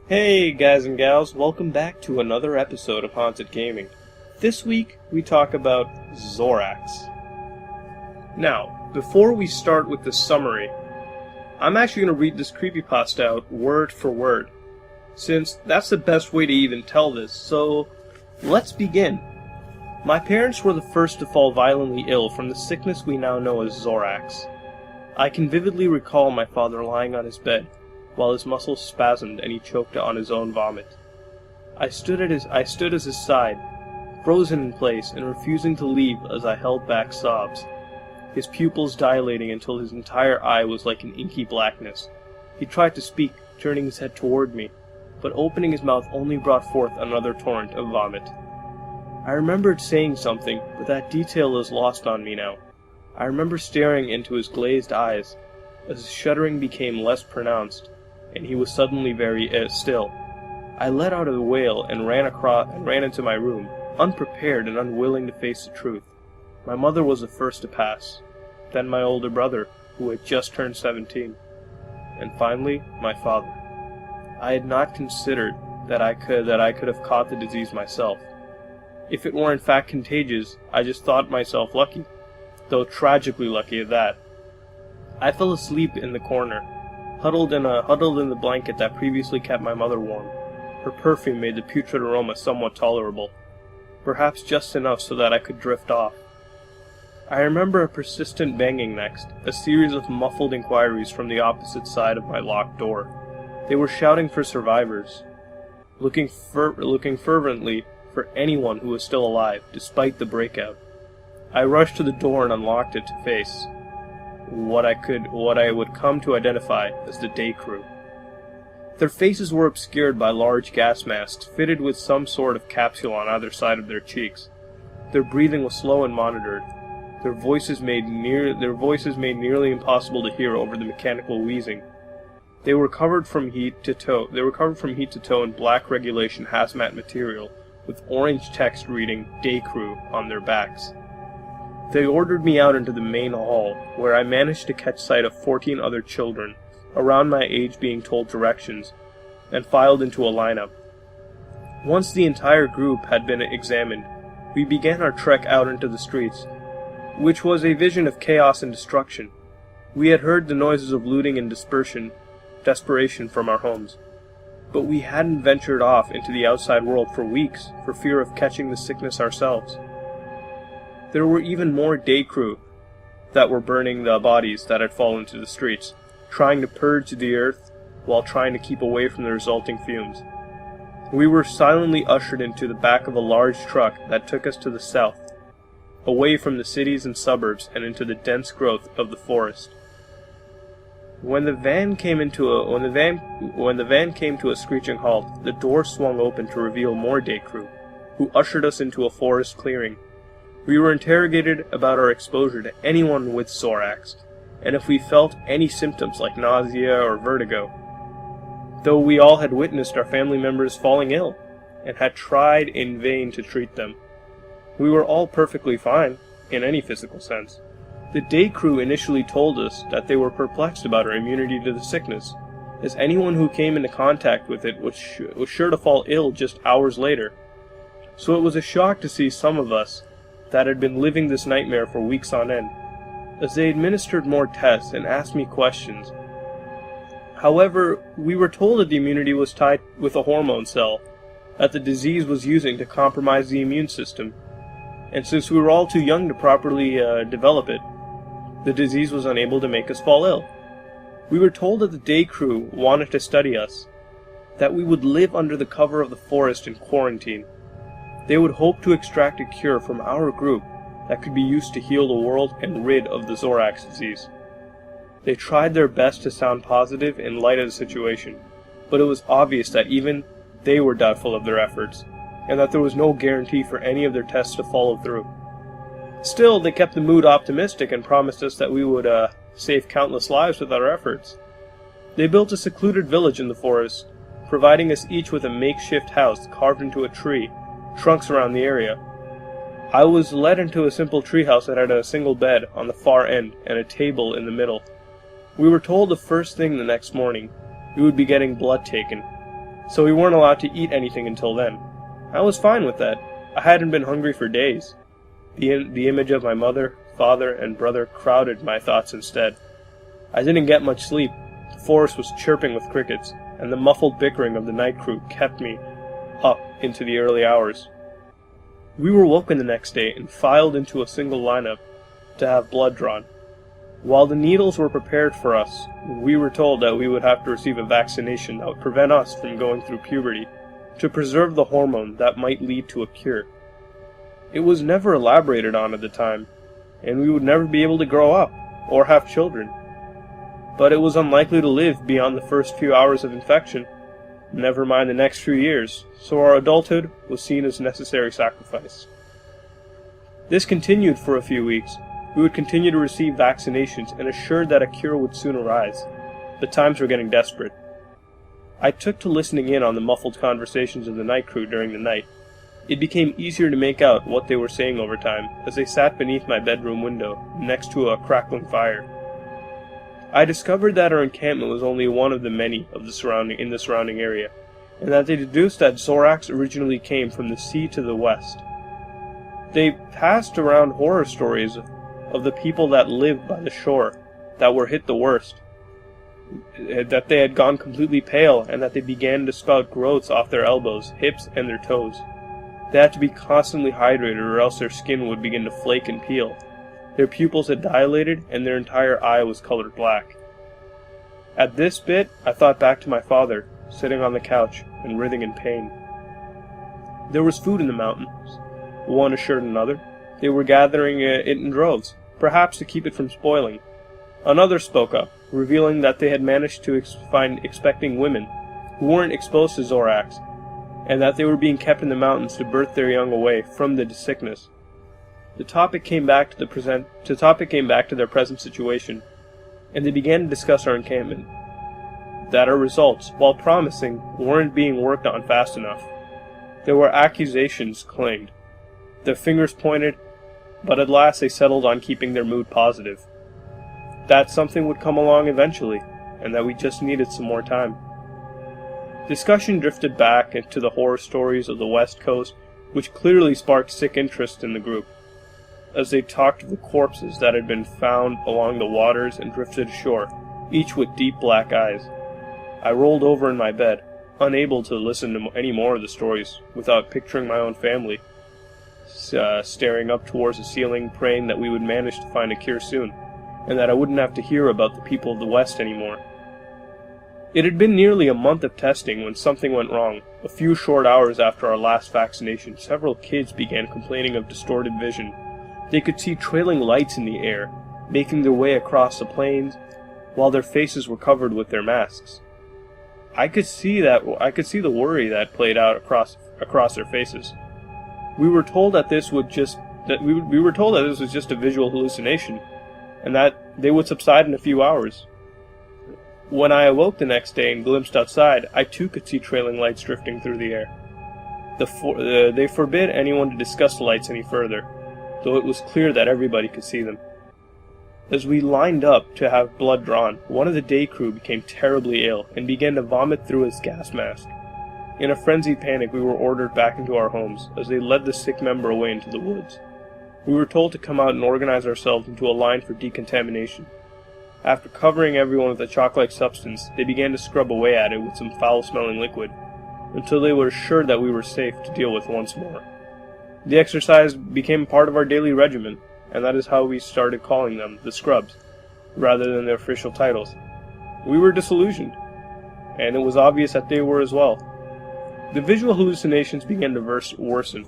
Hey guys and gals, welcome back to another episode of Haunted Gaming. This week we talk about Xorax. Now, before we start with the summary, I'm actually going to read this creepypasta out word for word, since that's the best way to even tell this, so let's begin. My parents were the first to fall violently ill from the sickness we now know as Xorax. I can vividly recall my father lying on his bed, while his muscles spasmed and he choked on his own vomit. I stood at his side, frozen in place and refusing to leave as I held back sobs, his pupils dilating until his entire eye was like an inky blackness. He tried to speak, turning his head toward me, but opening his mouth only brought forth another torrent of vomit. I remembered saying something, but that detail is lost on me now. I remember staring into his glazed eyes, as his shuddering became less pronounced, and he was suddenly very still. I let out a wail and ran into my room, unprepared and unwilling to face the truth. My mother was the first to pass, then my older brother, who had just turned 17, and finally, my father. I had not considered that I could have caught the disease myself. If it were in fact contagious, I just thought myself lucky, though tragically lucky at that. I fell asleep in the corner, huddled in the blanket that previously kept my mother warm. Her perfume made the putrid aroma somewhat tolerable, perhaps just enough so that I could drift off. I remember a persistent banging next, a series of muffled inquiries from the opposite side of my locked door. They were shouting for survivors, looking fervently for anyone who was still alive, despite the breakout. I rushed to the door and unlocked it to face what I would come to identify as the day crew. Their faces were obscured by large gas masks fitted with some sort of capsule on either side of their cheeks. Their breathing was slow and monitored. Their voices made nearly impossible to hear over the mechanical wheezing. They were covered from head to toe in black regulation hazmat material, with orange text reading "Day Crew" on their backs. They ordered me out into the main hall, where I managed to catch sight of 14 other children, around my age being told directions, and filed into a lineup. Once the entire group had been examined, we began our trek out into the streets, which was a vision of chaos and destruction. We had heard the noises of looting and desperation from our homes, but we hadn't ventured off into the outside world for weeks, for fear of catching the sickness ourselves. There were even more day crew that were burning the bodies that had fallen to the streets, trying to purge the earth while trying to keep away from the resulting fumes. We were silently ushered into the back of a large truck that took us to the south, away from the cities and suburbs and into the dense growth of the forest. When the van came to a screeching halt, the door swung open to reveal more day crew, who ushered us into a forest clearing. We were interrogated about our exposure to anyone with Xorax, and if we felt any symptoms like nausea or vertigo, though we all had witnessed our family members falling ill, and had tried in vain to treat them. We were all perfectly fine, in any physical sense. The day crew initially told us that they were perplexed about our immunity to the sickness, as anyone who came into contact with it was sure to fall ill just hours later. So it was a shock to see some of us that had been living this nightmare for weeks on end, as they administered more tests and asked me questions. However, we were told that the immunity was tied with a hormone cell that the disease was using to compromise the immune system, and since we were all too young to properly develop it, the disease was unable to make us fall ill. We were told that the day crew wanted to study us, that we would live under the cover of the forest in quarantine. They would hope to extract a cure from our group that could be used to heal the world and rid of the Xorax disease. They tried their best to sound positive in light of the situation, but it was obvious that even they were doubtful of their efforts, and that there was no guarantee for any of their tests to follow through. Still, they kept the mood optimistic and promised us that we would save countless lives with our efforts. They built a secluded village in the forest, providing us each with a makeshift house carved into a tree, trunks around the area. I was led into a simple treehouse that had a single bed on the far end and a table in the middle. We were told the first thing the next morning we would be getting blood taken. so we weren't allowed to eat anything until then. I was fine with that. I hadn't been hungry for days. The image of my mother, father, and brother crowded my thoughts instead. I didn't get much sleep. The forest was chirping with crickets, and the muffled bickering of the night crew kept me up into the early hours. We were woken the next day and filed into a single lineup to have blood drawn. While the needles were prepared for us, we were told that we would have to receive a vaccination that would prevent us from going through puberty, to preserve the hormone that might lead to a cure. It was never elaborated on at the time, and we would never be able to grow up or have children. But it was unlikely to live beyond the first few hours of infection, never mind the next few years, so our adulthood was seen as necessary sacrifice. This continued for a few weeks. We would continue to receive vaccinations and assured that a cure would soon arise. The times were getting desperate. I took to listening in on the muffled conversations of the night crew during the night. It became easier to make out what they were saying over time as they sat beneath my bedroom window, next to a crackling fire. I discovered that our encampment was only one of the many in the surrounding area, and that they deduced that Xorax originally came from the sea to the west. They passed around horror stories of the people that lived by the shore, that were hit the worst, that they had gone completely pale, and that they began to spout growths off their elbows, hips, and their toes. They had to be constantly hydrated or else their skin would begin to flake and peel. Their pupils had dilated, and their entire eye was colored black. At this bit, I thought back to my father, sitting on the couch and writhing in pain. There was food in the mountains, one assured another. They were gathering it in droves, perhaps to keep it from spoiling. Another spoke up, revealing that they had managed to find expecting women who weren't exposed to Xorax, and that they were being kept in the mountains to birth their young away from the sickness. The topic came back to their present situation, and they began to discuss our encampment. That our results, while promising, weren't being worked on fast enough. There were accusations claimed. Their fingers pointed, but at last they settled on keeping their mood positive. That something would come along eventually, and that we just needed some more time. Discussion drifted back into the horror stories of the West Coast, which clearly sparked sick interest in the group. As they talked of the corpses that had been found along the waters and drifted ashore, each with deep black eyes, I rolled over in my bed, unable to listen to any more of the stories without picturing my own family, staring up towards the ceiling, praying that we would manage to find a cure soon, and that I wouldn't have to hear about the people of the West anymore. It had been nearly a month of testing when something went wrong. A few short hours after our last vaccination, several kids began complaining of distorted vision. They could see trailing lights in the air, making their way across the plains, while their faces were covered with their masks. I could see the worry that played out across their faces. We were told that this was just a visual hallucination, and that they would subside in a few hours. When I awoke the next day and glimpsed outside, I too could see trailing lights drifting through the air. They forbid anyone to discuss the lights any further, though it was clear that everybody could see them. As we lined up to have blood drawn, one of the day crew became terribly ill and began to vomit through his gas mask. In a frenzied panic, we were ordered back into our homes as they led the sick member away into the woods. We were told to come out and organize ourselves into a line for decontamination. After covering everyone with a chalk-like substance, they began to scrub away at it with some foul-smelling liquid, until they were assured that we were safe to deal with once more. The exercise became part of our daily regimen, and that is how we started calling them the Scrubs, rather than their official titles. We were disillusioned, and it was obvious that they were as well. The visual hallucinations began to worsen.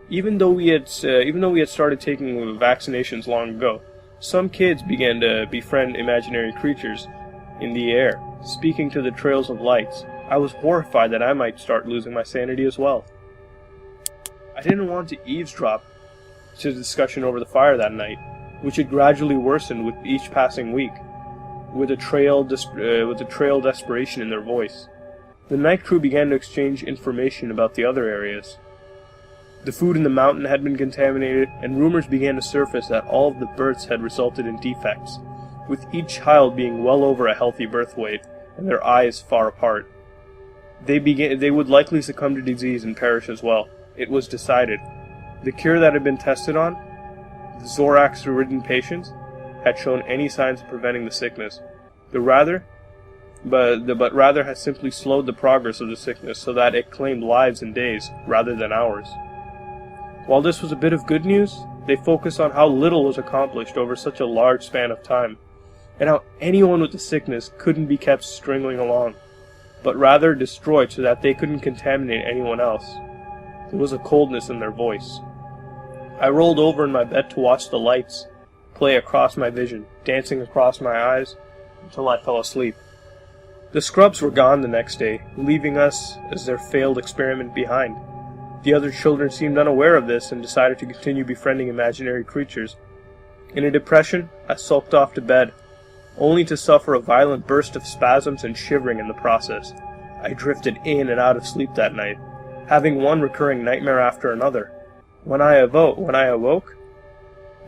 Even though we had started taking vaccinations long ago, some kids began to befriend imaginary creatures in the air, speaking to the trails of lights. I was horrified that I might start losing my sanity as well. I didn't want to eavesdrop to the discussion over the fire that night, which had gradually worsened with each passing week, with a trail desperation in their voice. The night crew began to exchange information about the other areas. The food in the mountain had been contaminated, and rumors began to surface that all of the births had resulted in defects, with each child being well over a healthy birth weight, and their eyes far apart. they would likely succumb to disease and perish as well. It was decided. The cure that had been tested on, the Xorax-ridden patients, had shown any signs of preventing the sickness. But rather had simply slowed the progress of the sickness so that it claimed lives in days rather than hours. While this was a bit of good news, they focused on how little was accomplished over such a large span of time, and how anyone with the sickness couldn't be kept stringing along, but rather destroyed so that they couldn't contaminate anyone else. There was a coldness in their voice. I rolled over in my bed to watch the lights play across my vision, dancing across my eyes, until I fell asleep. The scrubs were gone the next day, leaving us as their failed experiment behind. The other children seemed unaware of this and decided to continue befriending imaginary creatures. In a depression, I sulked off to bed, only to suffer a violent burst of spasms and shivering in the process. I drifted in and out of sleep that night, having one recurring nightmare after another. When I awoke,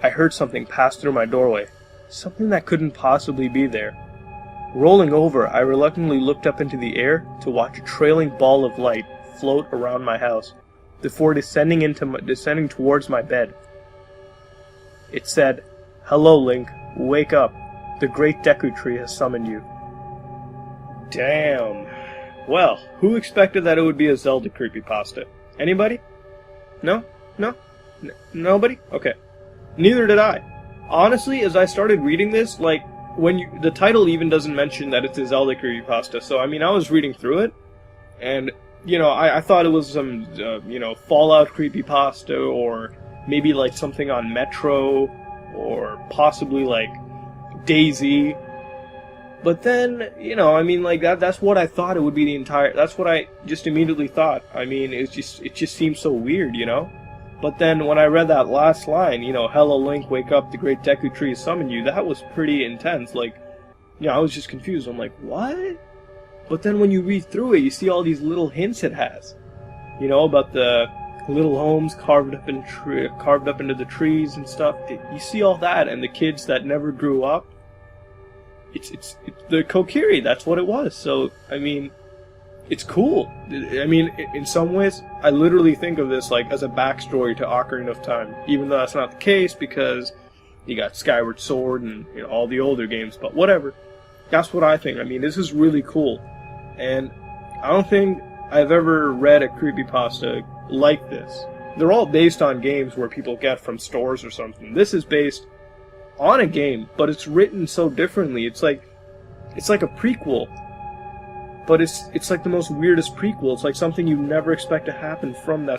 I heard something pass through my doorway, something that couldn't possibly be there. Rolling over, I reluctantly looked up into the air to watch a trailing ball of light float around my house, before descending towards my bed. It said, "Hello, Link. Wake up. The great Deku Tree has summoned you." Damn. Well, who expected that it would be a Zelda creepypasta? Anybody? No? Nobody? Okay. Neither did I. Honestly, as I started reading this, the title even doesn't mention that it's a Zelda creepypasta, so I was reading through it, and I thought it was some Fallout creepypasta, or maybe something on Metro, or possibly Daisy. But then, that's what I thought it would be that's what I just immediately thought. It just seems so weird, But then when I read that last line, "Hello Link, wake up, the great Deku Tree has summoned you," that was pretty intense. I was just confused. I'm like, what? But then when you read through it, you see all these little hints it has. About the little homes carved up into the trees and stuff. You see all that, and the kids that never grew up. It's the Kokiri, that's what it was. So, it's cool. In some ways, I literally think of this as a backstory to Ocarina of Time. Even though that's not the case, because you got Skyward Sword and all the older games, but whatever. That's what I think. This is really cool. And I don't think I've ever read a creepypasta like this. They're all based on games where people get from stores or something. This is based on a game, but it's written so differently. It's like a prequel, but it's like the most weirdest prequel. It's like something you never expect to happen from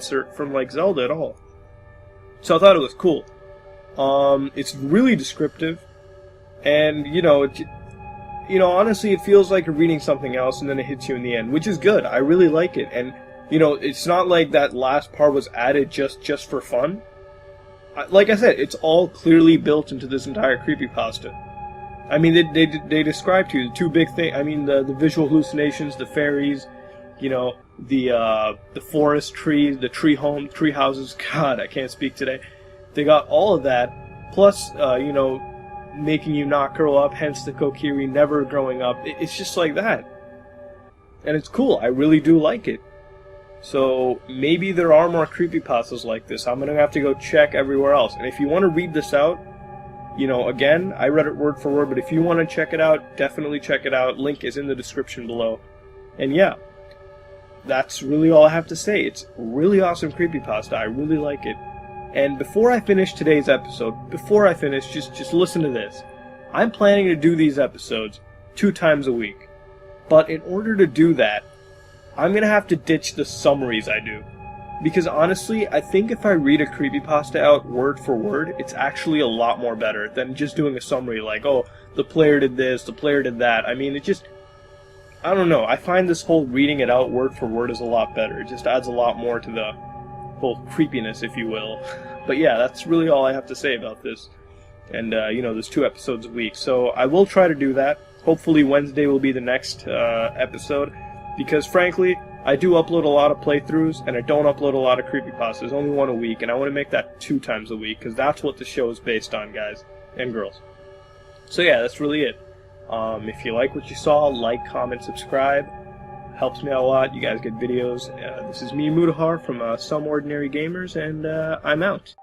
Zelda at all. So I thought it was cool. It's really descriptive, and honestly, it feels like you're reading something else, and then it hits you in the end, which is good. I really like it, and it's not like that last part was added just for fun. Like I said, it's all clearly built into this entire creepypasta. They describe to you the two big things. The visual hallucinations, the fairies, the forest trees, the tree houses. God, I can't speak today. They got all of that, plus, making you not grow up, hence the Kokiri never growing up. It's just like that. And it's cool. I really do like it. So maybe there are more creepypastas like this. I'm going to have to go check everywhere else. And if you want to read this out, again, I read it word for word, but if you want to check it out, definitely check it out. Link is in the description below. And yeah, that's really all I have to say. It's really awesome creepypasta. I really like it. And before I finish today's episode, just listen to this. I'm planning to do these episodes 2 times a week. But in order to do that, I'm going to have to ditch the summaries I do. Because honestly, I think if I read a creepypasta out word for word, it's actually a lot more better than just doing a summary like, oh, the player did this, the player did that. I don't know. I find this whole reading it out word for word is a lot better. It just adds a lot more to the whole creepiness, if you will. But yeah, that's really all I have to say about this. And, there's 2 episodes a week. So I will try to do that. Hopefully Wednesday will be the next episode. Because frankly, I do upload a lot of playthroughs, and I don't upload a lot of creepypastas. Only 1 a week, and I want to make that 2 times a week, because that's what the show is based on, guys and girls. So yeah, that's really it. If you like what you saw, like, comment, subscribe. Helps me out a lot. You guys get videos. This is me, Mudahar, from Some Ordinary Gamers, and I'm out.